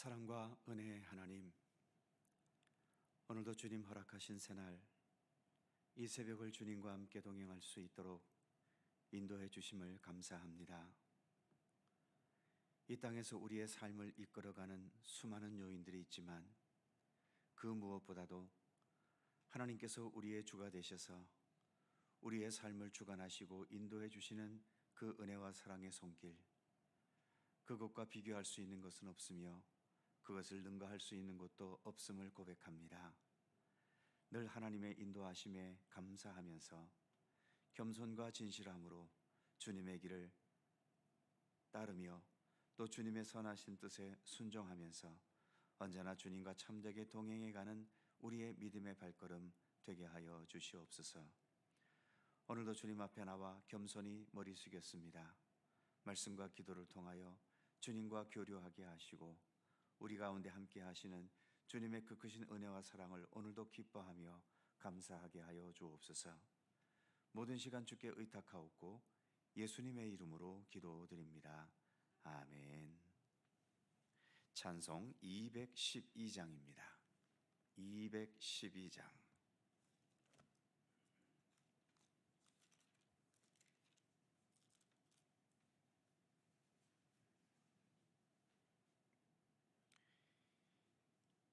사랑과 은혜의 하나님, 오늘도 주님 허락하신 새날 이 새벽을 주님과 함께 동행할 수 있도록 인도해 주심을 감사합니다. 이 땅에서 우리의 삶을 이끌어가는 수많은 요인들이 있지만 그 무엇보다도 하나님께서 우리의 주가 되셔서 우리의 삶을 주관하시고 인도해 주시는 그 은혜와 사랑의 손길, 그것과 비교할 수 있는 것은 없으며 그것을 능가할 수 있는 것도 없음을 고백합니다. 늘 하나님의 인도하심에 감사하면서 겸손과 진실함으로 주님의 길을 따르며 또 주님의 선하신 뜻에 순종하면서 언제나 주님과 참되게 동행해가는 우리의 믿음의 발걸음 되게 하여 주시옵소서. 오늘도 주님 앞에 나와 겸손히 머리 숙였습니다. 말씀과 기도를 통하여 주님과 교류하게 하시고 우리 가운데 함께 하시는 주님의 그 크신 은혜와 사랑을 오늘도 기뻐하며 감사하게 하여 주옵소서. 모든 시간 주께 의탁하옵고 예수님의 이름으로 기도드립니다. 아멘. 찬송 212장입니다. 212장.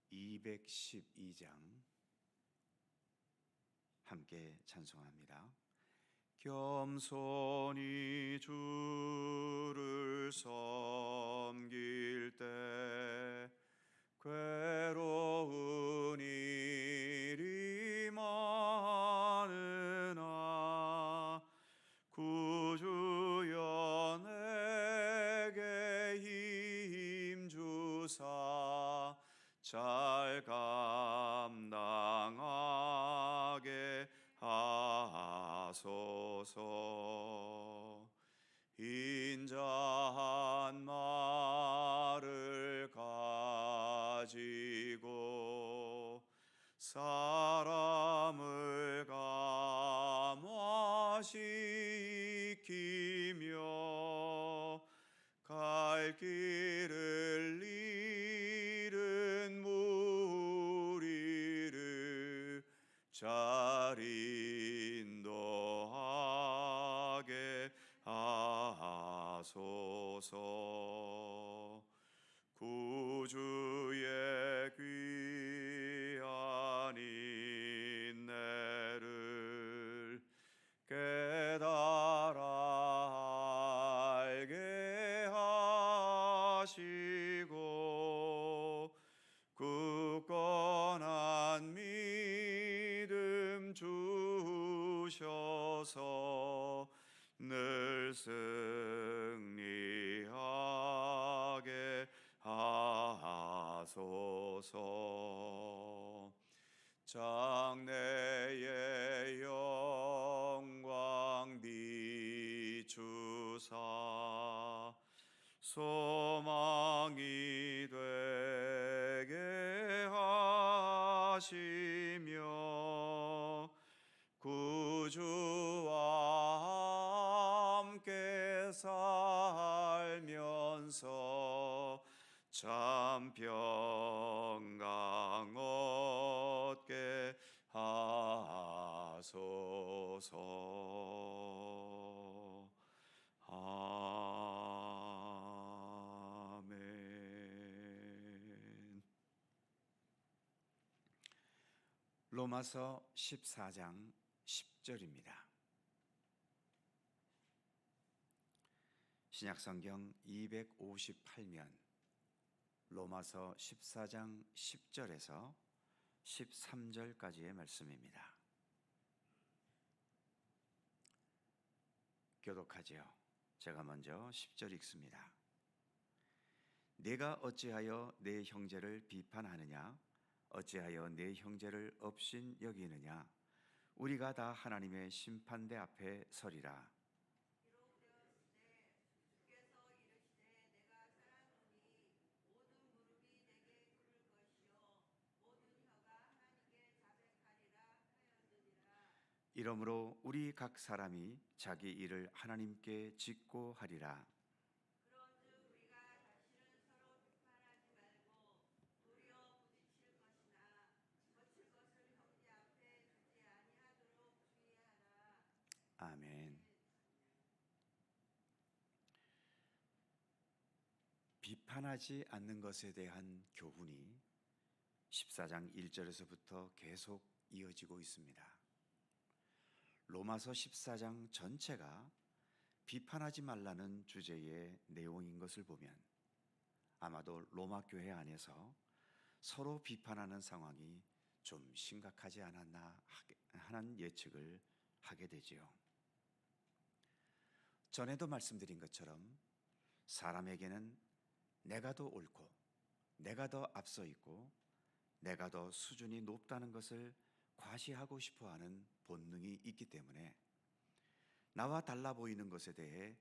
(212장) 함께 찬송합니다. 겸손히 주를 섬길 때 괴로운 일이 많으나 구주여 내게 힘 주사 잘 감당하게 하소서. 인자한 말을 가지고 사람을 감화시키며 갈 길을 잃은 무리를 잘 인도하게 하소서. 구주의 귀한 인내를 깨달아 알게 하시고 굳건한 믿음 주셔서 늘 승리하게 하소서. 장래의 영광 비추사 소망이 되게 하시며 구주와 함께 살면서 참 평강 얻게 하소서. 아멘. 로마서 14장 10절입니다. 신약성경 258면 로마서 14장 10절에서 13절까지의 말씀입니다. 교독하지요. 제가 먼저 10절 읽습니다. 내가 어찌하여 내 형제를 비판하느냐? 어찌하여 내 형제를 업신 여기느냐? 우리가 다 하나님의 심판대 앞에 서리라. 이러므로 우리 각 사람이 자기 일을 하나님께 짓고 하리라. 비판하지 않는 것에 대한 교훈이 14장 1절에서부터 계속 이어지고 있습니다. 로마서 14장 전체가 비판하지 말라는 주제의 내용인 것을 보면 아마도 로마 교회 안에서 서로 비판하는 상황이 좀 심각하지 않았나 하는 예측을 하게 되지요. 전에도 말씀드린 것처럼 사람에게는 내가 더 옳고 내가 더 앞서 있고 내가 더 수준이 높다는 것을 과시하고 싶어하는 본능이 있기 때문에 나와 달라 보이는 것에 대해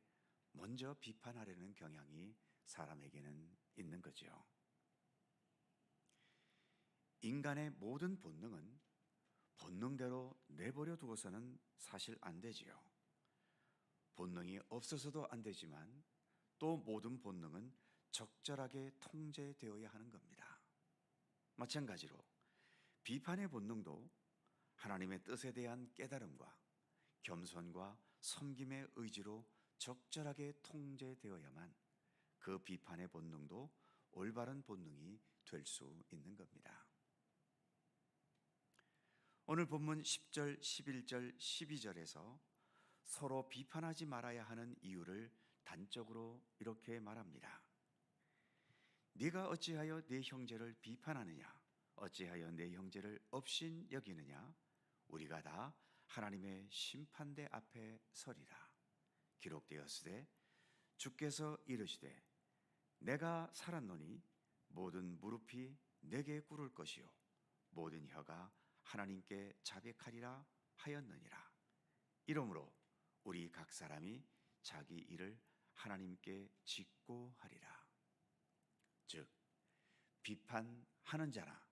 먼저 비판하려는 경향이 사람에게는 있는 거죠. 인간의 모든 본능은 본능대로 내버려 두어서는 사실 안 되지요. 본능이 없어서도 안 되지만 또 모든 본능은 적절하게 통제되어야 하는 겁니다. 마찬가지로 비판의 본능도 하나님의 뜻에 대한 깨달음과 겸손과 섬김의 의지로 적절하게 통제되어야만 그 비판의 본능도 올바른 본능이 될 수 있는 겁니다. 오늘 본문 10절, 11절, 12절에서 서로 비판하지 말아야 하는 이유를 단적으로 이렇게 말합니다. 네가 어찌하여 네 형제를 비판하느냐? 어찌하여 네 형제를 업신 여기느냐? 우리가 다 하나님의 심판대 앞에 서리라. 기록되었으되 주께서 이르시되 내가 살았노니 모든 무릎이 내게 꿇을 것이요 모든 혀가 하나님께 자백하리라 하였느니라. 이러므로 우리 각 사람이 자기 일을 하나님께 짓고 하리라. 즉 비판하는 자나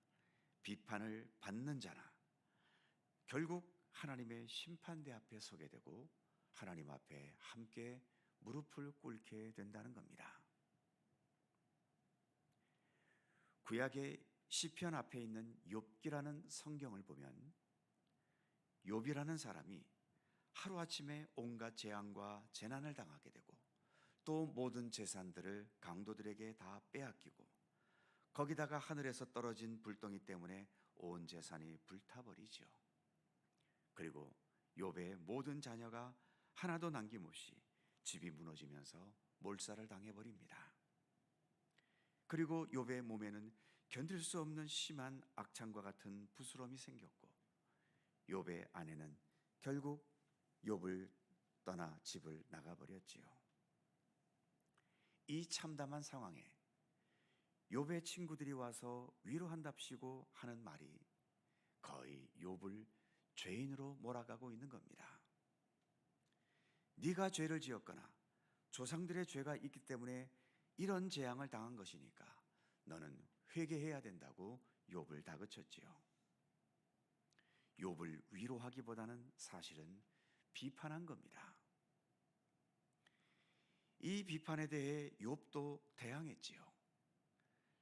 비판을 받는 자나 결국 하나님의 심판대 앞에 서게 되고 하나님 앞에 함께 무릎을 꿇게 된다는 겁니다. 구약의 시편 앞에 있는 욥기라는 성경을 보면 욥이라는 사람이 하루아침에 온갖 재앙과 재난을 당하게 되고 또 모든 재산들을 강도들에게 다 빼앗기고 거기다가 하늘에서 떨어진 불덩이 때문에 온 재산이 불타버리죠. 그리고 욥의 모든 자녀가 하나도 남김없이 집이 무너지면서 몰살을 당해버립니다. 그리고 욥의 몸에는 견딜 수 없는 심한 악창과 같은 부스럼이 생겼고 욥의 아내는 결국 욥을 떠나 집을 나가버렸지요. 이 참담한 상황에 욥의 친구들이 와서 위로한답시고 하는 말이 거의 욥을 죄인으로 몰아가고 있는 겁니다. 네가 죄를 지었거나 조상들의 죄가 있기 때문에 이런 재앙을 당한 것이니까 너는 회개해야 된다고 욥을 다그쳤지요. 욥을 위로하기보다는 사실은 비판한 겁니다. 이 비판에 대해 욥도 대항했지요.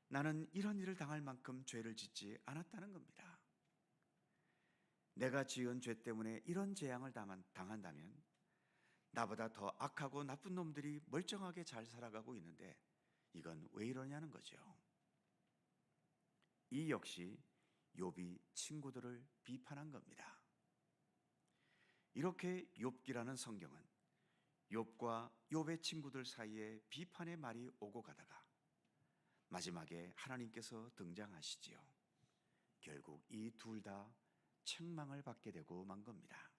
나는 이런 일을 당할 만큼 죄를 짓지 않았다는 겁니다. 내가 지은 죄 때문에 이런 재앙을 당한다면 나보다 더 악하고 나쁜 놈들이 멀쩡하게 잘 살아가고 있는데 이건 왜 이러냐는 거죠. 이 역시 욥이 친구들을 비판한 겁니다. 이렇게 욥기라는 성경은 욥과 욥의 친구들 사이에 비판의 말이 오고 가다가 마지막에 하나님께서 등장하시지요. 결국 이 둘 다 책망을 받게 되고 만 겁니다.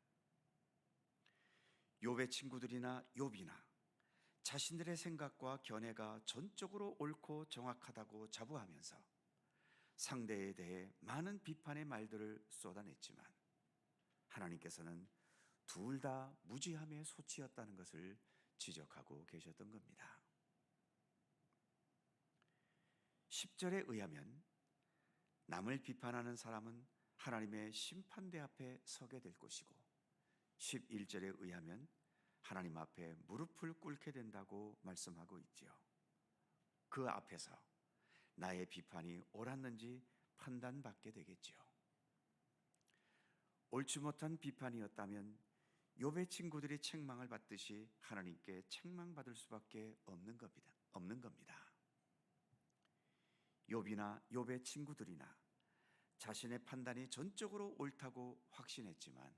욥의 친구들이나 욥이나 자신들의 생각과 견해가 전적으로 옳고 정확하다고 자부하면서 상대에 대해 많은 비판의 말들을 쏟아냈지만 하나님께서는 둘 다 무지함의 소치였다는 것을 지적하고 계셨던 겁니다. 10절에 의하면 남을 비판하는 사람은 하나님의 심판대 앞에 서게 될 것이고 11절에 의하면 하나님 앞에 무릎을 꿇게 된다고 말씀하고 있지요. 그 앞에서 나의 비판이 옳았는지 판단받게 되겠지요. 옳지 못한 비판이었다면 욥의 친구들이 책망을 받듯이 하나님께 책망받을 수밖에 없는 겁니다. 욥이나 욥의 친구들이나 자신의 판단이 전적으로 옳다고 확신했지만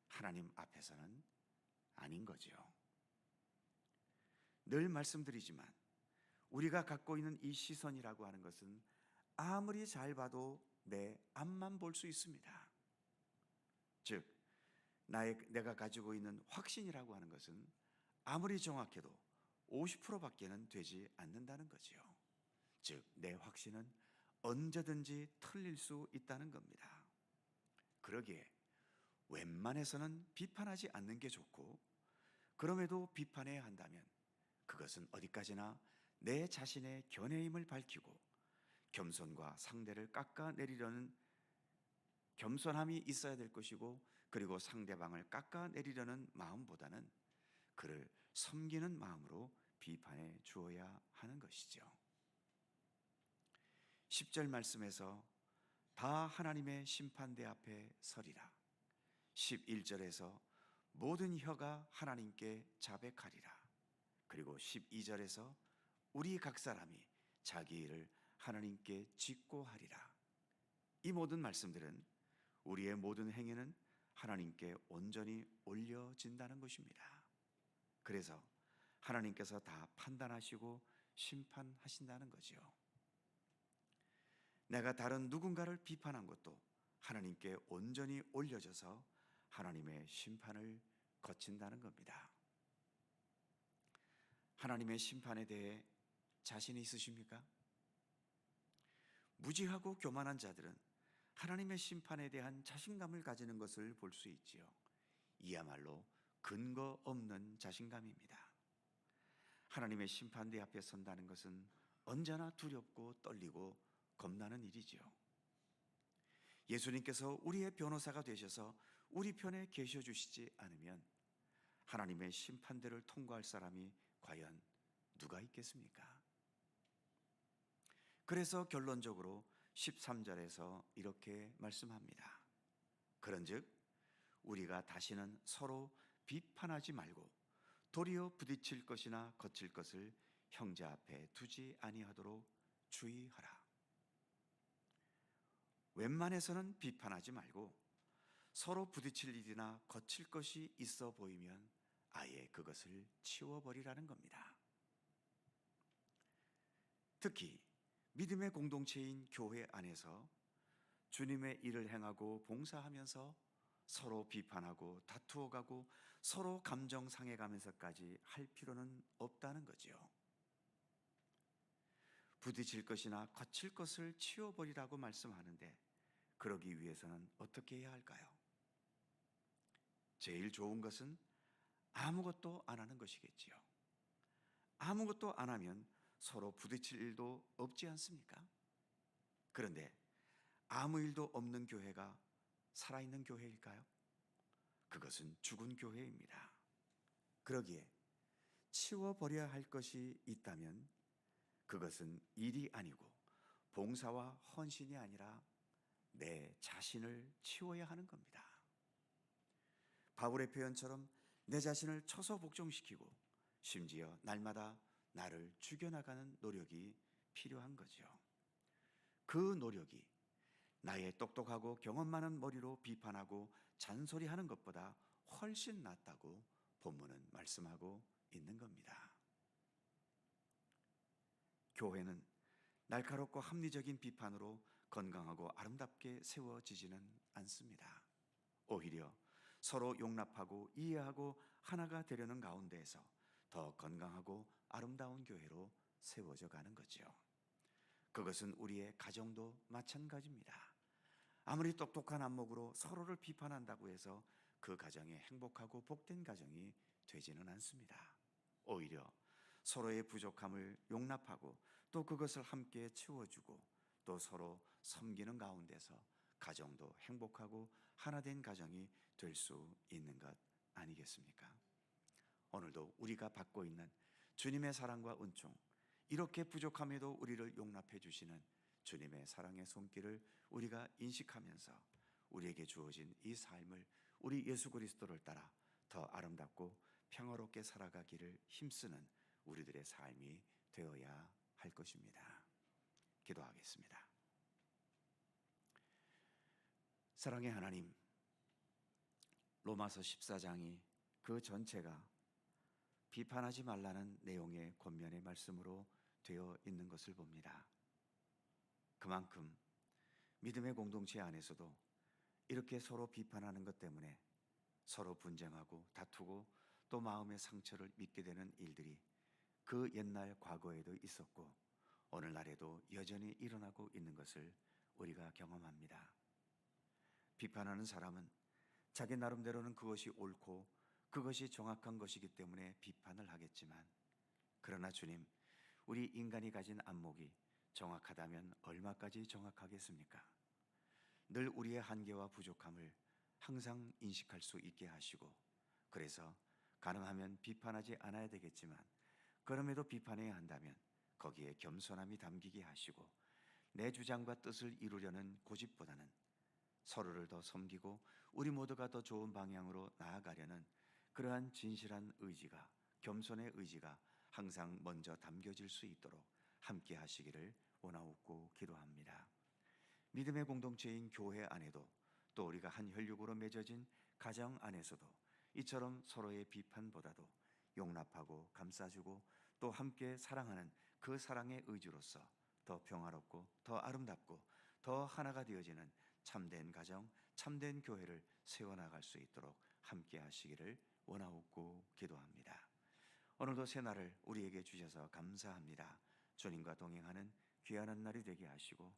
하나님 앞에서는 아닌 거죠. 늘 말씀드리지만 우리가 갖고 있는 이 시선이라고 하는 것은 아무리 잘 봐도 내 앞만 볼 수 있습니다. 즉 내가 가지고 있는 확신이라고 하는 것은 아무리 정확해도 50%밖에는 되지 않는다는 거지요. 즉 내 확신은 언제든지 틀릴 수 있다는 겁니다. 그러기에 웬만해서는 비판하지 않는 게 좋고, 그럼에도 비판해야 한다면 그것은 어디까지나 내 자신의 견해임을 밝히고 겸손과 상대를 깎아내리려는 겸손함이 있어야 될 것이고, 그리고 상대방을 깎아내리려는 마음보다는 그를 섬기는 마음으로 비판해 주어야 하는 것이죠. 10절 말씀에서 다 하나님의 심판대 앞에 서리라, 11절에서 모든 혀가 하나님께 자백하리라, 그리고 12절에서 우리 각 사람이 자기 일을 하나님께 직고하리라. 이 모든 말씀들은 우리의 모든 행위는 하나님께 온전히 올려진다는 것입니다. 그래서 하나님께서 다 판단하시고 심판하신다는 거죠. 내가 다른 누군가를 비판한 것도 하나님께 온전히 올려져서 하나님의 심판을 거친다는 겁니다. 하나님의 심판에 대해 자신이 있으십니까? 무지하고 교만한 자들은 하나님의 심판에 대한 자신감을 가지는 것을 볼 수 있지요. 이야말로 근거 없는 자신감입니다. 하나님의 심판대 앞에 선다는 것은 언제나 두렵고 떨리고 겁나는 일이지요. 예수님께서 우리의 변호사가 되셔서 우리 편에 계셔 주시지 않으면 하나님의 심판대를 통과할 사람이 과연 누가 있겠습니까? 그래서 결론적으로 13절에서 이렇게 말씀합니다. 그런즉 우리가 다시는 서로 비판하지 말고 도리어 부딪힐 것이나 거칠 것을 형제 앞에 두지 아니하도록 주의하라. 웬만해서는 비판하지 말고 서로 부딪힐 일이나 거칠 것이 있어 보이면 아예 그것을 치워버리라는 겁니다. 특히 믿음의 공동체인 교회 안에서 주님의 일을 행하고 봉사하면서 서로 비판하고 다투어가고 서로 감정 상해가면서까지 할 필요는 없다는 거지요. 부딪힐 것이나 거칠 것을 치워버리라고 말씀하는데, 그러기 위해서는 어떻게 해야 할까요? 제일 좋은 것은 아무것도 안 하는 것이겠지요. 아무것도 안 하면 서로 부딪힐 일도 없지 않습니까? 그런데 아무 일도 없는 교회가 살아있는 교회일까요? 그것은 죽은 교회입니다. 그러기에 치워버려야 할 것이 있다면 그것은 일이 아니고 봉사와 헌신이 아니라 내 자신을 치워야 하는 겁니다. 바울의 표현처럼 내 자신을 쳐서 복종시키고 심지어 날마다 나를 죽여나가는 노력이 필요한 거죠. 그 노력이 나의 똑똑하고 경험 많은 머리로 비판하고 잔소리하는 것보다 훨씬 낫다고 본문은 말씀하고 있는 겁니다. 교회는 날카롭고 합리적인 비판으로 건강하고 아름답게 세워지지는 않습니다. 오히려 서로 용납하고 이해하고 하나가 되려는 가운데에서 더 건강하고 아름다운 교회로 세워져 가는 거죠. 그것은 우리의 가정도 마찬가지입니다. 아무리 똑똑한 안목으로 서로를 비판한다고 해서 그 가정이 행복하고 복된 가정이 되지는 않습니다. 오히려 서로의 부족함을 용납하고 또 그것을 함께 채워주고 또 서로 섬기는 가운데서 가정도 행복하고 하나된 가정이 될 수 있는 것 아니겠습니까? 오늘도 우리가 받고 있는 주님의 사랑과 은총, 이렇게 부족함에도 우리를 용납해 주시는 주님의 사랑의 손길을 우리가 인식하면서 우리에게 주어진 이 삶을 우리 예수 그리스도를 따라 더 아름답고 평화롭게 살아가기를 힘쓰는 우리들의 삶이 되어야 할 것입니다. 기도하겠습니다. 사랑의 하나님, 로마서 14장이 그 전체가 비판하지 말라는 내용의 권면의 말씀으로 되어 있는 것을 봅니다. 그만큼 믿음의 공동체 안에서도 이렇게 서로 비판하는 것 때문에 서로 분쟁하고 다투고 또 마음의 상처를 입게 되는 일들이 그 옛날 과거에도 있었고 오늘날에도 여전히 일어나고 있는 것을 우리가 경험합니다. 비판하는 사람은 자기 나름대로는 그것이 옳고 그것이 정확한 것이기 때문에 비판을 하겠지만, 그러나 주님, 우리 인간이 가진 안목이 정확하다면 얼마까지 정확하겠습니까? 늘 우리의 한계와 부족함을 항상 인식할 수 있게 하시고, 그래서 가능하면 비판하지 않아야 되겠지만 그럼에도 비판해야 한다면 거기에 겸손함이 담기게 하시고, 내 주장과 뜻을 이루려는 고집보다는 서로를 더 섬기고 우리 모두가 더 좋은 방향으로 나아가려는 그러한 진실한 의지가, 겸손의 의지가 항상 먼저 담겨질 수 있도록 함께 하시기를 원하옵고 기도합니다. 믿음의 공동체인 교회 안에도 또 우리가 한 혈육으로 맺어진 가정 안에서도 이처럼 서로의 비판보다도 용납하고 감싸주고 또 함께 사랑하는 그 사랑의 의지로서 더 평화롭고 더 아름답고 더 하나가 되어지는 참된 가정, 참된 교회를 세워나갈 수 있도록 함께 하시기를 원하옵고 기도합니다. 오늘도 새 날을 우리에게 주셔서 감사합니다. 주님과 동행하는 귀한 날이 되게 하시고,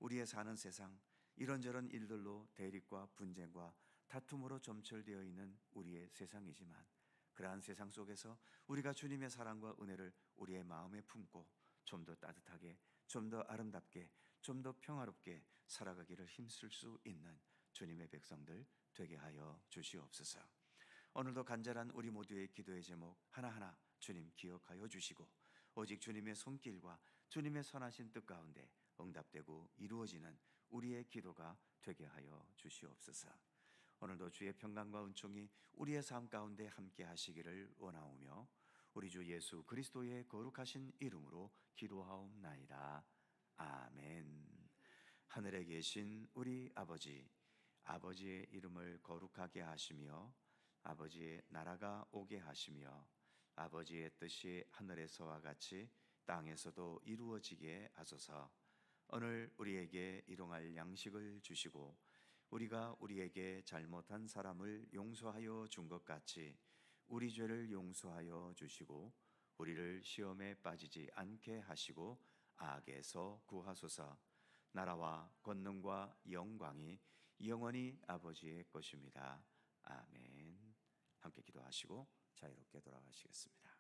우리의 사는 세상 이런저런 일들로 대립과 분쟁과 다툼으로 점철되어 있는 우리의 세상이지만, 그러한 세상 속에서 우리가 주님의 사랑과 은혜를 우리의 마음에 품고 좀 더 따뜻하게, 좀 더 아름답게, 좀 더 평화롭게 살아가기를 힘쓸 수 있는 주님의 백성들 되게 하여 주시옵소서. 오늘도 간절한 우리 모두의 기도의 제목 하나하나 주님 기억하여 주시고, 오직 주님의 손길과 주님의 선하신 뜻 가운데 응답되고 이루어지는 우리의 기도가 되게 하여 주시옵소서. 오늘도 주의 평강과 은총이 우리의 삶 가운데 함께 하시기를 원하오며, 우리 주 예수 그리스도의 거룩하신 이름으로 기도하옵나이다. 아멘. 하늘에 계신 우리 아버지, 아버지의 이름을 거룩하게 하시며 아버지의 나라가 오게 하시며 아버지의 뜻이 하늘에서와 같이 땅에서도 이루어지게 하소서. 오늘 우리에게 일용할 양식을 주시고 우리가 우리에게 잘못한 사람을 용서하여 준 것 같이 우리 죄를 용서하여 주시고 우리를 시험에 빠지지 않게 하시고 악에서 구하소서. 나라와 권능과 영광이 영원히 아버지의 것입니다. 아멘. 함께 기도하시고 자유롭게 돌아가시겠습니다.